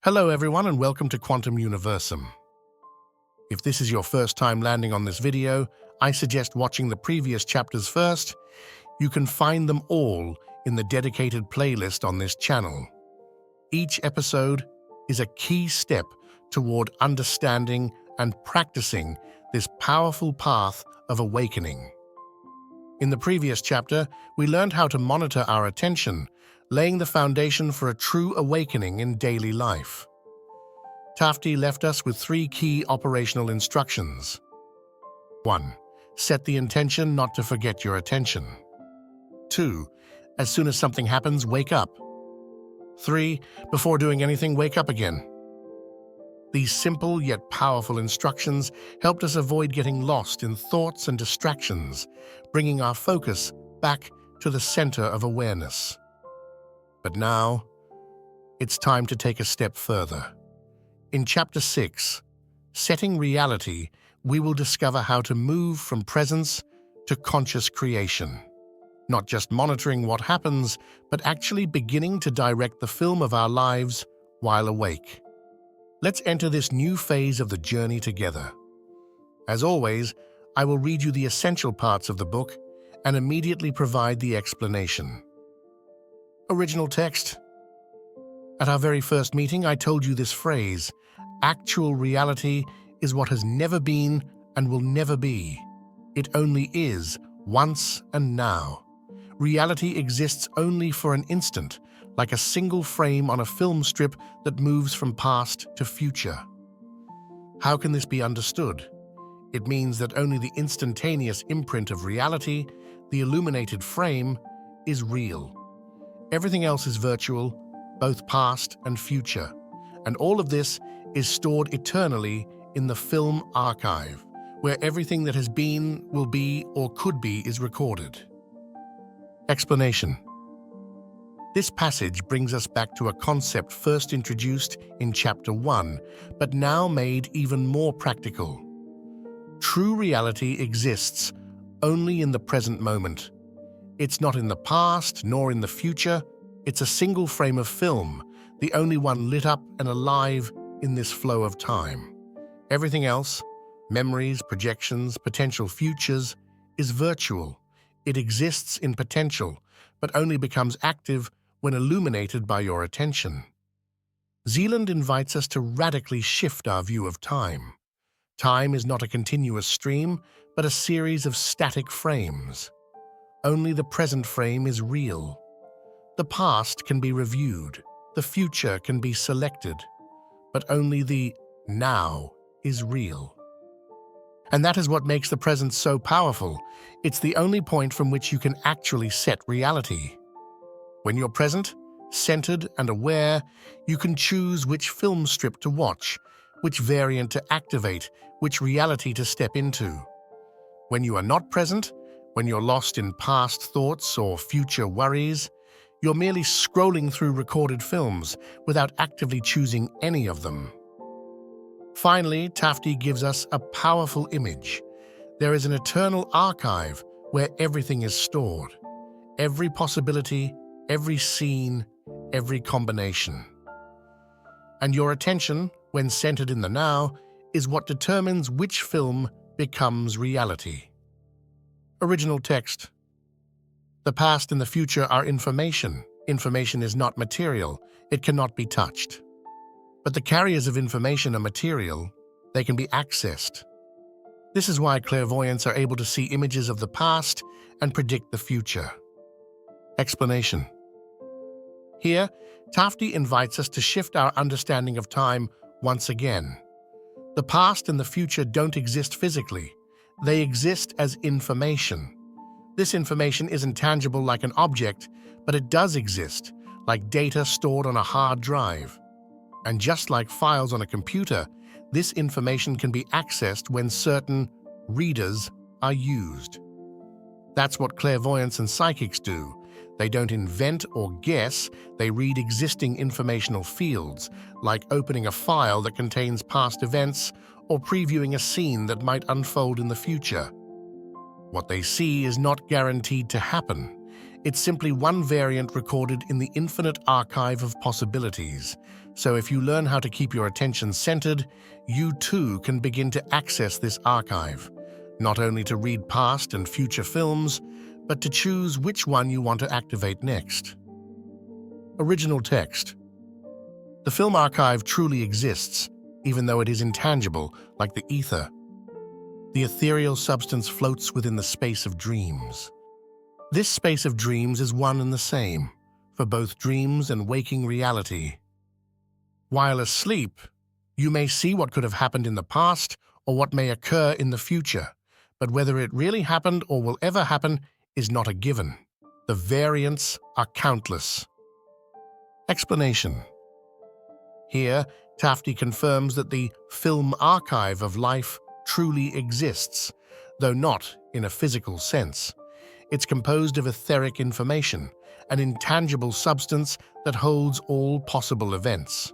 Hello everyone and welcome to Quantum Universum. If this is your first time landing on this video, I suggest watching the previous chapters first. You can find them all in the dedicated playlist on this channel. Each episode is a key step toward understanding and practicing this powerful path of awakening. In the previous chapter, we learned how to monitor our attention, laying the foundation for a true awakening in daily life. Tafti left us with 3 key operational instructions. 1. Set the intention not to forget your attention. 2. As soon as something happens, wake up. 3. Before doing anything, wake up again. These simple yet powerful instructions helped us avoid getting lost in thoughts and distractions, bringing our focus back to the center of awareness. But now, it's time to take a step further. In Chapter 6, Setting Reality, we will discover how to move from presence to conscious creation. Not just monitoring what happens, but actually beginning to direct the film of our lives while awake. Let's enter this new phase of the journey together. As always, I will read you the essential parts of the book and immediately provide the explanation. Original text. At our very first meeting, I told you this phrase: actual reality is what has never been and will never be. It only is, once and now. Reality exists only for an instant, like a single frame on a film strip that moves from past to future. How can this be understood? It means that only the instantaneous imprint of reality, the illuminated frame, is real. Everything else is virtual, both past and future, and all of this is stored eternally in the film archive, where everything that has been, will be, or could be is recorded. Explanation. This passage brings us back to a concept first introduced in Chapter 1, but now made even more practical. True reality exists only in the present moment. It's not in the past nor in the future. It's a single frame of film, the only one lit up and alive in this flow of time. Everything else, memories, projections, potential futures, is virtual. It exists in potential, but only becomes active when illuminated by your attention. Zeland invites us to radically shift our view of time. Time is not a continuous stream, but a series of static frames. Only the present frame is real. The past can be reviewed, the future can be selected, but only the now is real. And that is what makes the present so powerful. It's the only point from which you can actually set reality. When you're present, centered and aware, you can choose which film strip to watch, which variant to activate, which reality to step into. When you are not present, when you're lost in past thoughts or future worries, you're merely scrolling through recorded films without actively choosing any of them. Finally, Tafti gives us a powerful image. There is an eternal archive where everything is stored. Every possibility, every scene, every combination. And your attention, when centered in the now, is what determines which film becomes reality. Original text. The past and the future are information. Information is not material. It cannot be touched. But the carriers of information are material. They can be accessed. This is why clairvoyants are able to see images of the past and predict the future. Explanation. Here, Tafti invites us to shift our understanding of time once again. The past and the future don't exist physically. They exist as information. This information isn't tangible like an object, but it does exist, like data stored on a hard drive. And just like files on a computer, this information can be accessed when certain readers are used. That's what clairvoyants and psychics do. They don't invent or guess, they read existing informational fields, like opening a file that contains past events or previewing a scene that might unfold in the future. What they see is not guaranteed to happen. It's simply one variant recorded in the infinite archive of possibilities, So if you learn how to keep your attention centered, you too can begin to access this archive, not only to read past and future films, but to choose which one you want to activate next. Original text. The film archive truly exists, even though it is intangible, like the ether. The ethereal substance floats within the space of dreams. This space of dreams is one and the same, for both dreams and waking reality. While asleep, you may see what could have happened in the past or what may occur in the future, but whether it really happened or will ever happen is not a given. The variants are countless. Explanation. Here, Tafti confirms that the film archive of life truly exists, though not in a physical sense. It's composed of etheric information, an intangible substance that holds all possible events.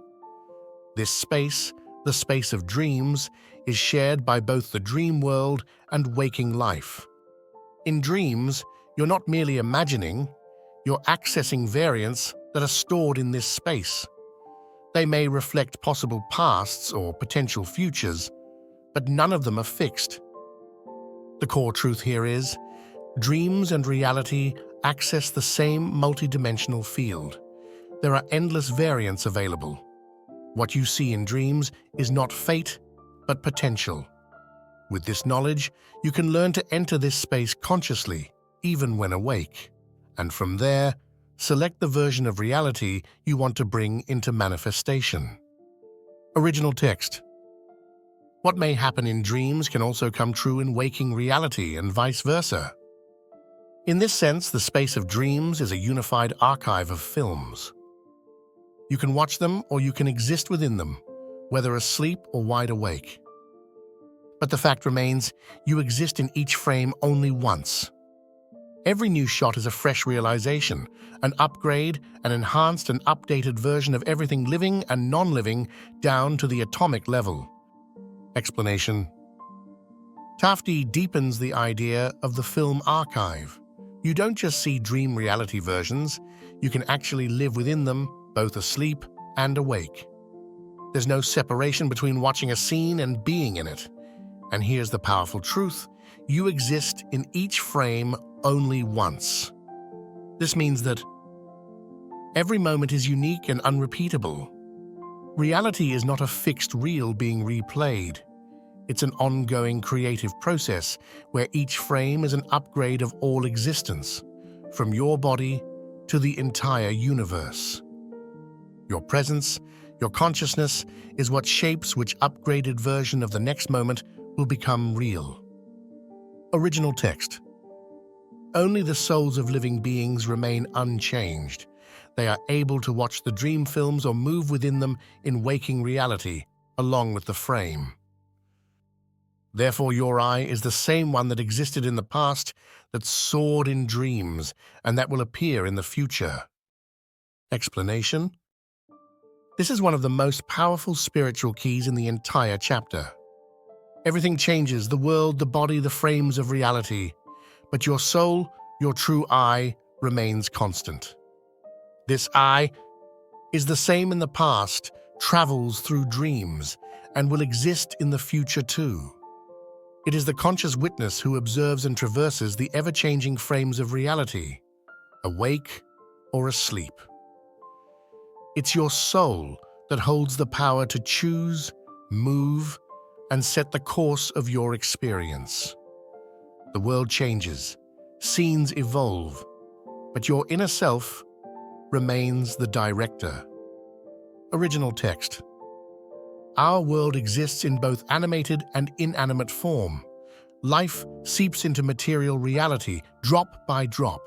This space, the space of dreams, is shared by both the dream world and waking life. In dreams, you're not merely imagining, you're accessing variants that are stored in this space. They may reflect possible pasts or potential futures, but none of them are fixed. The core truth here is, dreams and reality access the same multidimensional field. There are endless variants available. What you see in dreams is not fate, but potential. With this knowledge, you can learn to enter this space consciously, even when awake. And from there, select the version of reality you want to bring into manifestation. Original text. What may happen in dreams can also come true in waking reality and vice versa. In this sense, the space of dreams is a unified archive of films. You can watch them or you can exist within them, whether asleep or wide awake. But the fact remains, you exist in each frame only once. Every new shot is a fresh realization, an upgrade, an enhanced and updated version of everything living and non-living down to the atomic level. Explanation. Tafti deepens the idea of the film archive. You don't just see dream reality versions, you can actually live within them, both asleep and awake. There's no separation between watching a scene and being in it. And here's the powerful truth: you exist in each frame only once. This means that every moment is unique and unrepeatable. Reality is not a fixed reel being replayed. It's an ongoing creative process where each frame is an upgrade of all existence, from your body to the entire universe. Your presence, your consciousness, is what shapes which upgraded version of the next moment will become real. Original text. Only the souls of living beings remain unchanged. They are able to watch the dream films or move within them in waking reality, along with the frame. Therefore, your I is the same one that existed in the past, that soared in dreams, and that will appear in the future. Explanation. This is one of the most powerful spiritual keys in the entire chapter. Everything changes: the world, the body, the frames of reality. But your soul, your true I, remains constant. This I is the same in the past, travels through dreams, and will exist in the future too. It is the conscious witness who observes and traverses the ever-changing frames of reality, awake or asleep. It's your soul that holds the power to choose, move, and set the course of your experience. The world changes, scenes evolve, but your inner self remains the director. Original text. Our world exists in both animated and inanimate form. Life seeps into material reality, drop by drop.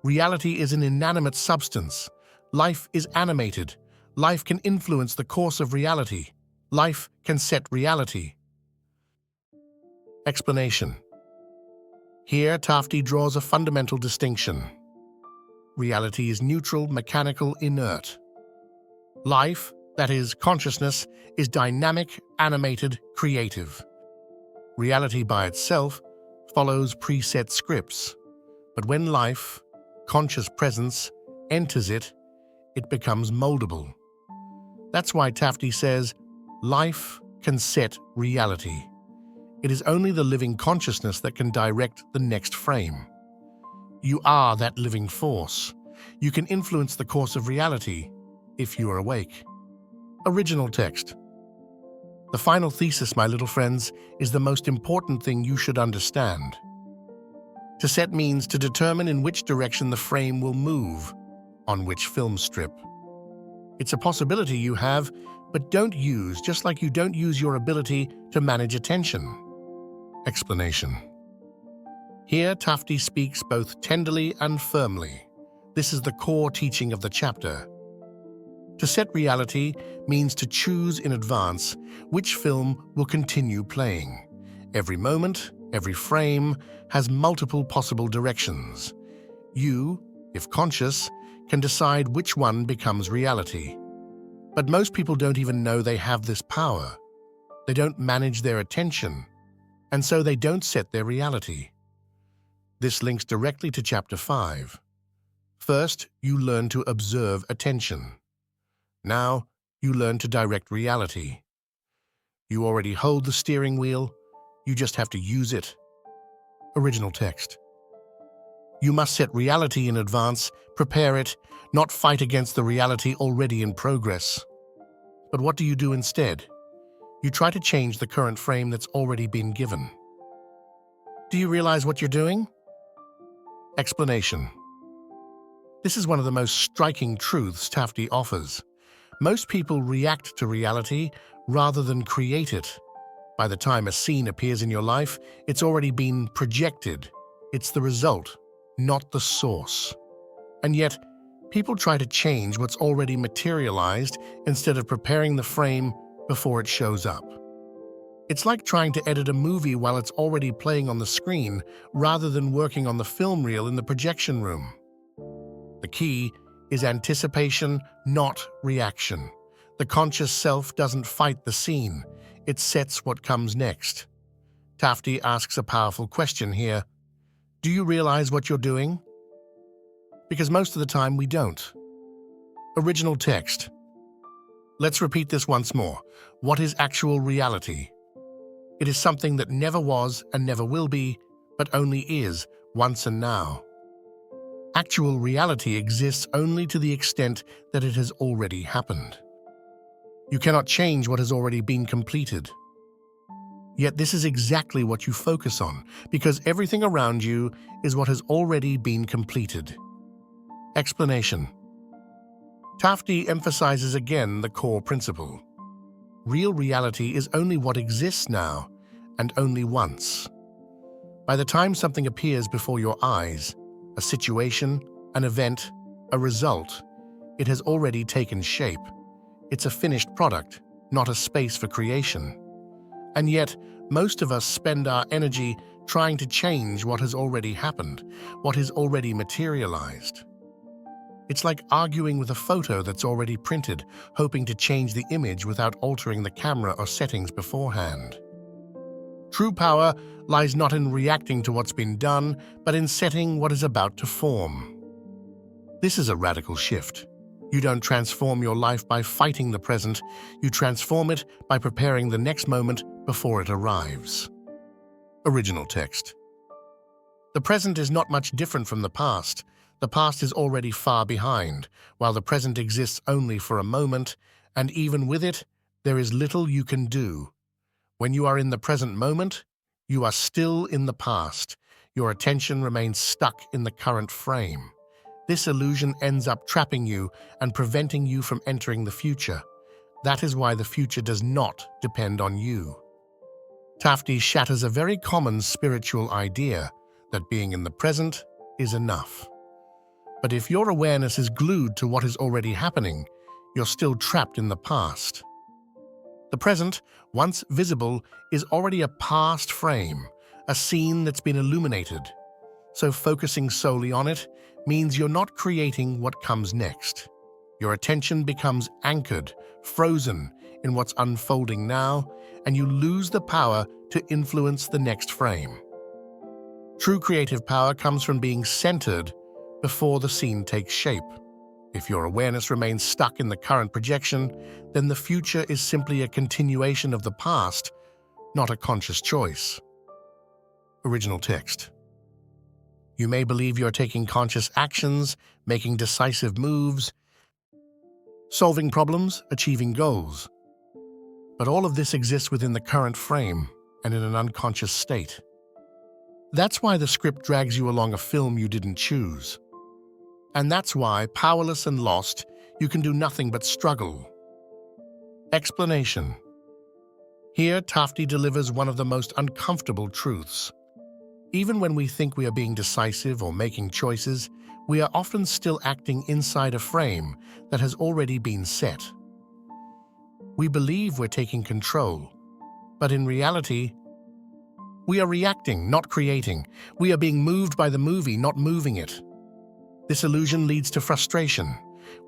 Reality is an inanimate substance. Life is animated. Life can influence the course of reality. Life can set reality. Explanation. Here, Tafti draws a fundamental distinction. Reality is neutral, mechanical, inert. Life, that is, consciousness, is dynamic, animated, creative. Reality by itself follows preset scripts, but when life, conscious presence, enters it, it becomes moldable. That's why Tafti says, life can set reality. It is only the living consciousness that can direct the next frame. You are that living force. You can influence the course of reality if you are awake. Original text. The final thesis, my little friends, is the most important thing you should understand. To set means to determine in which direction the frame will move, on which film strip. It's a possibility you have, but don't use, just like you don't use your ability to manage attention. Explanation. Here, Tafti speaks both tenderly and firmly. This is the core teaching of the chapter. To set reality means to choose in advance which film will continue playing. Every moment, every frame, has multiple possible directions. You, if conscious, can decide which one becomes reality. But most people don't even know they have this power. They don't manage their attention, and so they don't set their reality. This links directly to Chapter 5. First, you learn to observe attention. Now, you learn to direct reality. You already hold the steering wheel, you just have to use it. Original text. You must set reality in advance, prepare it, not fight against the reality already in progress. But what do you do instead? You try to change the current frame that's already been given. Do you realize what you're doing? Explanation. This is one of the most striking truths Tafti offers. Most people react to reality rather than create it. By the time a scene appears in your life, it's already been projected. It's the result, not the source. And yet, people try to change what's already materialized instead of preparing the frame before it shows up. It's like trying to edit a movie while it's already playing on the screen rather than working on the film reel in the projection room. The key is anticipation, not reaction. The conscious self doesn't fight the scene, it sets what comes next. Tafti asks a powerful question here. Do you realize what you're doing? Because most of the time we don't. Original text. Let's repeat this once more. What is actual reality? It is something that never was and never will be, but only is, once and now. Actual reality exists only to the extent that it has already happened. You cannot change what has already been completed. Yet this is exactly what you focus on, because everything around you is what has already been completed. Explanation. Tafti emphasizes again the core principle. Real reality is only what exists now, and only once. By the time something appears before your eyes, a situation, an event, a result, it has already taken shape. It's a finished product, not a space for creation. And yet, most of us spend our energy trying to change what has already happened, what is already materialized. It's like arguing with a photo that's already printed, hoping to change the image without altering the camera or settings beforehand. True power lies not in reacting to what's been done, but in setting what is about to form. This is a radical shift. You don't transform your life by fighting the present, you transform it by preparing the next moment before it arrives. Original text. The present is not much different from the past. The past is already far behind, while the present exists only for a moment, and even with it, there is little you can do. When you are in the present moment, you are still in the past. Your attention remains stuck in the current frame. This illusion ends up trapping you and preventing you from entering the future. That is why the future does not depend on you. Tafti shatters a very common spiritual idea that being in the present is enough. But if your awareness is glued to what is already happening, you're still trapped in the past. The present, once visible, is already a past frame, a scene that's been illuminated. So focusing solely on it means you're not creating what comes next. Your attention becomes anchored, frozen in what's unfolding now, and you lose the power to influence the next frame. True creative power comes from being centered before the scene takes shape. If your awareness remains stuck in the current projection, then the future is simply a continuation of the past, not a conscious choice. Original text. You may believe you're taking conscious actions, making decisive moves, solving problems, achieving goals. But all of this exists within the current frame and in an unconscious state. That's why the script drags you along a film you didn't choose. And that's why, powerless and lost, you can do nothing but struggle. Explanation. Here, Tafti delivers one of the most uncomfortable truths. Even when we think we are being decisive or making choices, we are often still acting inside a frame that has already been set. We believe we're taking control, but in reality, we are reacting, not creating. We are being moved by the movie, not moving it. This illusion leads to frustration.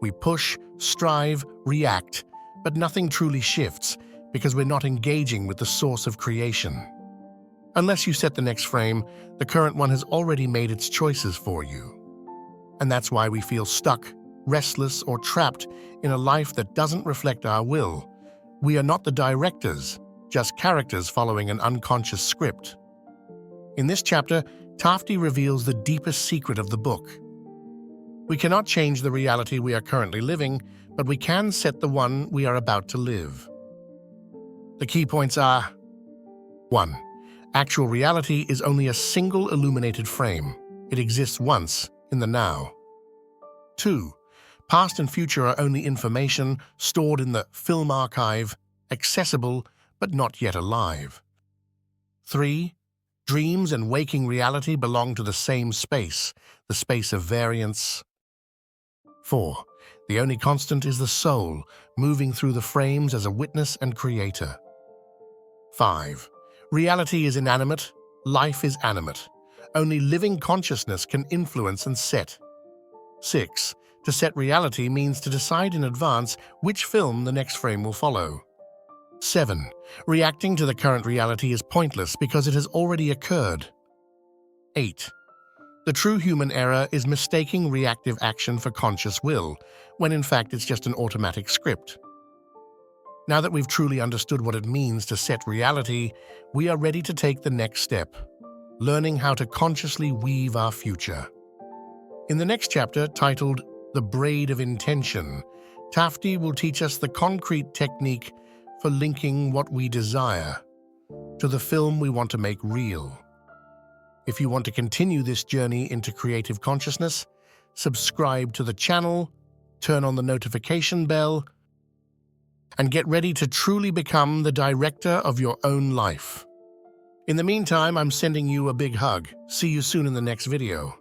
We push, strive, react, but nothing truly shifts because we're not engaging with the source of creation. Unless you set the next frame, the current one has already made its choices for you. And that's why we feel stuck, restless, or trapped in a life that doesn't reflect our will. We are not the directors, just characters following an unconscious script. In this chapter, Tafti reveals the deepest secret of the book. We cannot change the reality we are currently living, but we can set the one we are about to live. The key points are: 1. Actual reality is only a single illuminated frame. It exists once, in the now. 2. Past and future are only information stored in the film archive, accessible but not yet alive. 3. Dreams and waking reality belong to the same space, the space of variance. 4. The only constant is the soul, moving through the frames as a witness and creator. 5. Reality is inanimate, life is animate. Only living consciousness can influence and set. 6. To set reality means to decide in advance which film the next frame will follow. 7. Reacting to the current reality is pointless because it has already occurred. 8. The true human error is mistaking reactive action for conscious will, when in fact it's just an automatic script. Now that we've truly understood what it means to set reality, we are ready to take the next step, learning how to consciously weave our future. In the next chapter, titled The Braid of Intention, Tafti will teach us the concrete technique for linking what we desire to the film we want to make real. If you want to continue this journey into creative consciousness, subscribe to the channel, turn on the notification bell, and get ready to truly become the director of your own life. In the meantime, I'm sending you a big hug. See you soon in the next video.